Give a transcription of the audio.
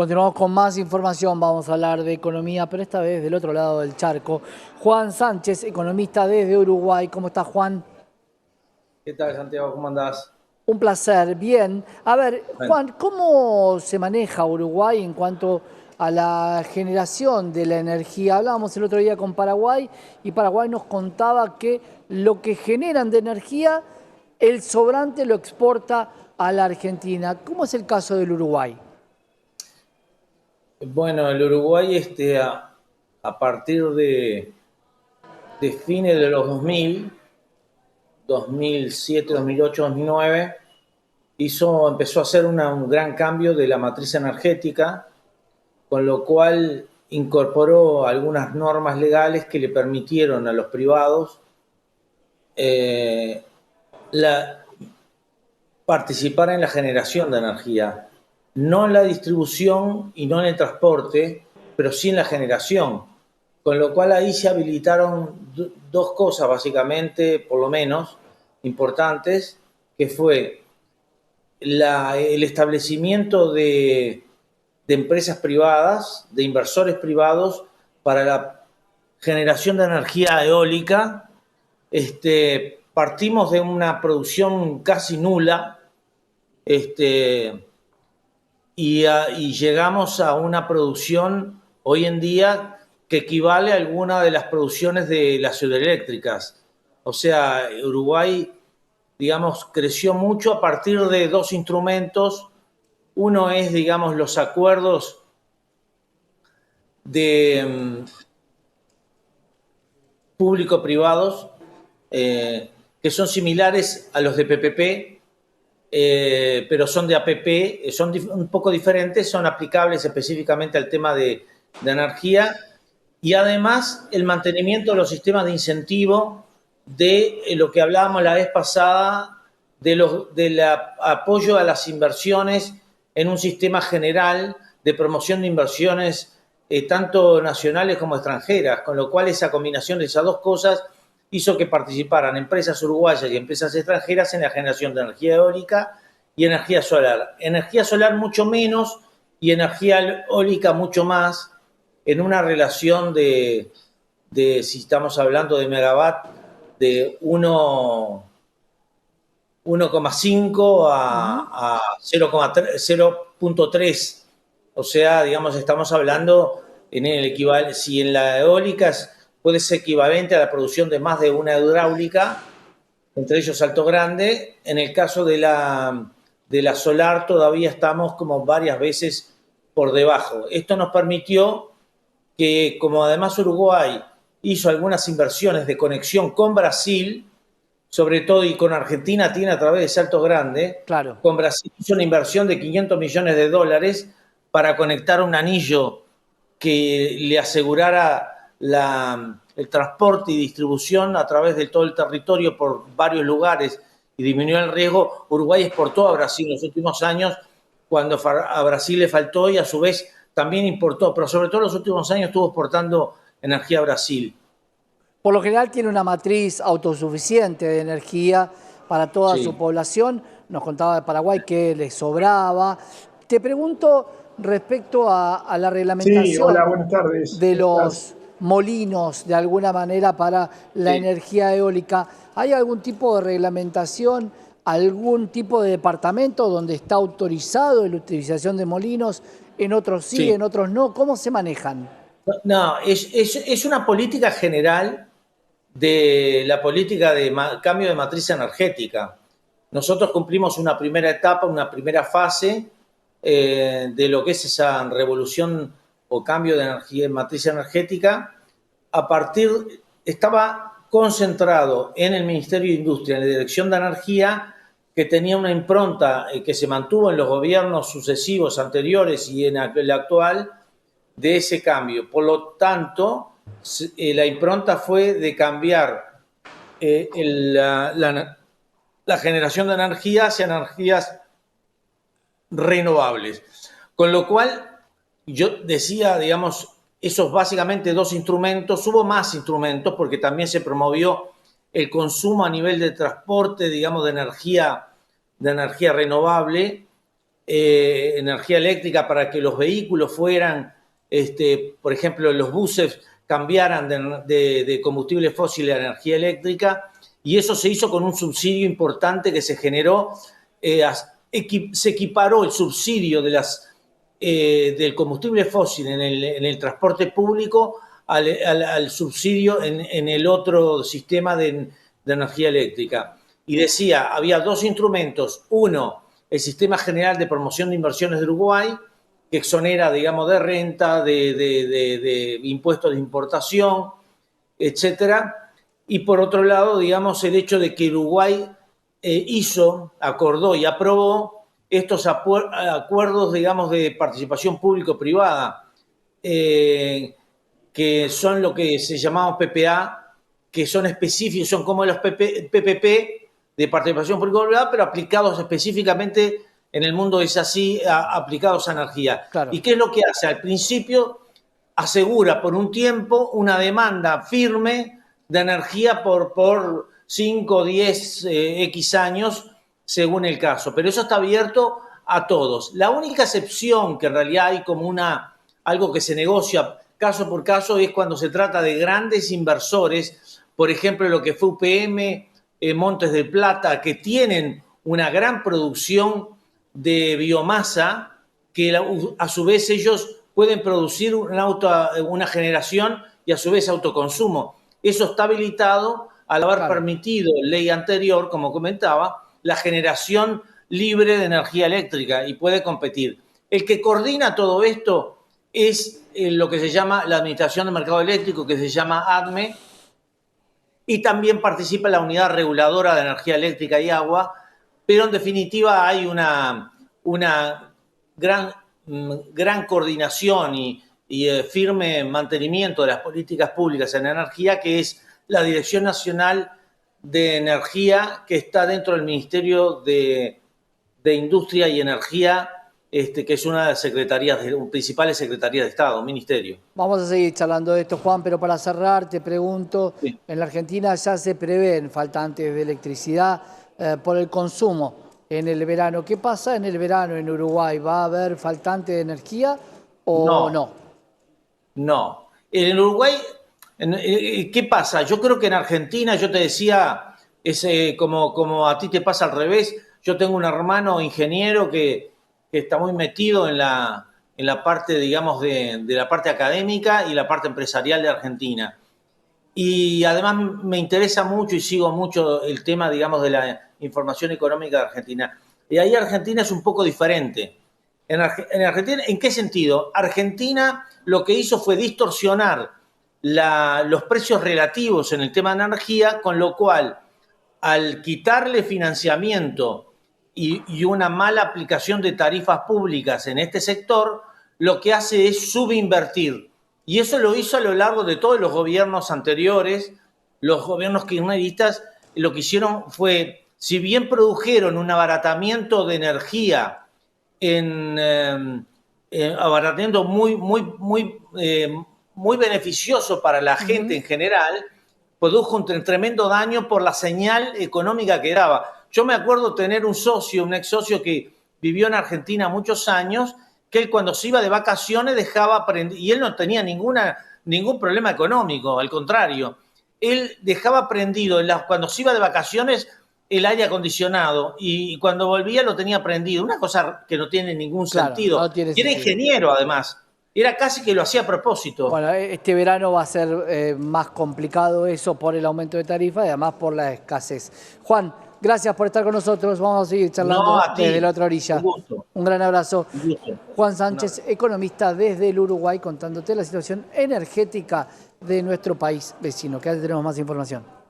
Continuamos con más información, vamos a hablar de economía, pero esta vez del otro lado del charco. Juan Sánchez, economista desde Uruguay. ¿Cómo está, Juan? ¿Qué tal, Santiago? ¿Cómo andás? Un placer, bien. A ver, Bueno, Juan, ¿cómo se maneja Uruguay en cuanto a la generación de la energía? Hablábamos el otro día con Paraguay y Paraguay nos contaba que lo que generan de energía, el sobrante lo exporta a la Argentina. ¿Cómo es el caso del Uruguay? bueno, el Uruguay a partir de fines de los 2000, 2007, 2008, 2009, empezó a hacer un gran cambio de la matriz energética, con lo cual incorporó algunas normas legales que le permitieron a los privados eh, la, participar en la generación de energía, no en la distribución y no en el transporte, pero sí en la generación. Con lo cual ahí se habilitaron dos cosas básicamente, por lo menos, importantes, que fue el establecimiento de empresas privadas, de inversores privados para la generación de energía eólica. Partimos de una producción casi nula, este, y llegamos a una producción hoy en día que equivale a alguna de las producciones de las hidroeléctricas. O sea, Uruguay, digamos, creció mucho a partir de dos instrumentos. Uno es, digamos, los acuerdos de público-privados, que son similares a los de PPP, pero son de APP, son un poco diferentes, son aplicables específicamente al tema de energía, y además el mantenimiento de los sistemas de incentivo de lo que hablábamos la vez pasada, del apoyo a las inversiones en un sistema general de promoción de inversiones, tanto nacionales como extranjeras, con lo cual esa combinación de esas dos cosas hizo que participaran empresas uruguayas y empresas extranjeras en la generación de energía eólica y energía solar. Energía solar mucho menos y energía eólica mucho más, en una relación si estamos hablando de megawatt, de 1,5 Ujú. a 0,3. O sea, digamos, estamos hablando en el equivalente, si en la eólica puede ser equivalente a la producción de más de una hidráulica, entre ellos Salto Grande. En el caso de la solar todavía estamos como varias veces por debajo. Esto nos permitió que, como además Uruguay hizo algunas inversiones de conexión con Brasil, sobre todo, y con Argentina tiene a través de Salto Grande, Claro. con Brasil hizo una inversión de 500 millones de dólares para conectar un anillo que le asegurara el transporte y distribución a través de todo el territorio por varios lugares y disminuyó el riesgo. Uruguay exportó a Brasil en los últimos años cuando a Brasil le faltó, y a su vez también importó, pero sobre todo en los últimos años estuvo exportando energía a Brasil. Por lo general tiene una matriz autosuficiente de energía para toda su Sí, población. Nos contaba de Paraguay que le sobraba. Te pregunto respecto a la Sí, hola, reglamentación buenas tardes. de ¿Cómo estás? los molinos, de alguna manera, para la sí. energía eólica. ¿Hay algún tipo de reglamentación, algún tipo de departamento donde está autorizado la utilización de molinos? En otros sí, Sí. en otros no. ¿Cómo se manejan? No, es una política general de la política de cambio de matriz energética. Nosotros cumplimos una primera etapa, una primera fase de lo que es esa revolución o cambio de energía en matriz energética. Estaba concentrado en el Ministerio de Industria, en la Dirección de Energía, que tenía una impronta que se mantuvo en los gobiernos sucesivos anteriores y en el actual, de ese cambio. Por lo tanto, la impronta fue de cambiar la generación de energía hacia energías renovables. Con lo cual, yo decía, digamos, esos básicamente dos instrumentos. Hubo más instrumentos porque también se promovió el consumo a nivel de transporte, digamos, de energía renovable, energía eléctrica para que los vehículos fueran, por ejemplo, los buses cambiaran de combustible fósil a energía eléctrica, y eso se hizo con un subsidio importante que se generó, se equiparó el subsidio del combustible fósil en el transporte público al subsidio en el otro sistema de energía eléctrica. Y decía, había dos instrumentos. Uno, el Sistema General de Promoción de Inversiones de Uruguay, que exonera, digamos, de renta, de impuestos de importación, etcétera. Y por otro lado, digamos, el hecho de que Uruguay acordó y aprobó estos acuerdos, digamos, de participación público-privada, que son lo que se llamaba PPA, que son específicos, son como los PPP de participación público-privada, pero aplicados específicamente en el mundo es así, aplicados a energía. Claro. ¿Y qué es lo que hace? Al principio asegura por un tiempo una demanda firme de energía por 5, 10, X años, según el caso. Pero eso está abierto a todos. La única excepción que en realidad hay como algo que se negocia caso por caso es cuando se trata de grandes inversores, por ejemplo, lo que fue UPM, Montes del Plata, que tienen una gran producción de biomasa, que a su vez ellos pueden producir una generación y a su vez autoconsumo. Eso está habilitado al haber permitido ley anterior, como comentaba, la generación libre de energía eléctrica y puede competir. El que coordina todo esto es lo que se llama la Administración del Mercado Eléctrico, que se llama ADME, y también participa la Unidad Reguladora de Energía Eléctrica y Agua, pero en definitiva hay una gran coordinación y firme mantenimiento de las políticas públicas en energía, que es la Dirección Nacional de Energía, que está dentro del Ministerio de Industria y Energía, que es una de las principales secretarías de Estado, ministerio. Vamos a seguir charlando de esto, Juan, pero para cerrar te pregunto, sí. En la Argentina ya se prevén faltantes de electricidad por el consumo en el verano. ¿Qué pasa en el verano en Uruguay? ¿Va a haber faltante de energía o no? No. En Uruguay, ¿qué pasa? Yo creo que en Argentina, yo te decía, como a ti te pasa al revés, yo tengo un hermano ingeniero que está muy metido en la parte, digamos, de la parte académica y la parte empresarial de Argentina. Y además me interesa mucho y sigo mucho el tema, digamos, de la información económica de Argentina. Y ahí Argentina es un poco diferente. En Argentina, ¿en qué sentido? Argentina lo que hizo fue distorsionar los precios relativos en el tema de energía, con lo cual, al quitarle financiamiento y una mala aplicación de tarifas públicas en este sector, lo que hace es subinvertir. Y eso lo hizo a lo largo de todos los gobiernos anteriores. Los gobiernos kirchneristas lo que hicieron fue, si bien produjeron un abaratamiento de energía, abaratamiento muy beneficioso para la gente en general, produjo un tremendo daño por la señal económica que daba. Yo me acuerdo tener un ex socio que vivió en Argentina muchos años, que él cuando se iba de vacaciones dejaba prendido, y él no tenía ningún problema económico, al contrario, él dejaba prendido cuando se iba de vacaciones el aire acondicionado y cuando volvía lo tenía prendido, una cosa que no tiene ningún sentido. No tiene y era sentido. ingeniero además, era casi que lo hacía a propósito. Bueno, este verano va a ser más complicado eso por el aumento de tarifa y además por la escasez. Juan, gracias por estar con nosotros. Vamos a seguir charlando desde la otra orilla. Un gusto. Un gran abrazo. Un gusto. Juan Sánchez, economista desde el Uruguay, contándote la situación energética de nuestro país vecino. Que ahora tenemos más información.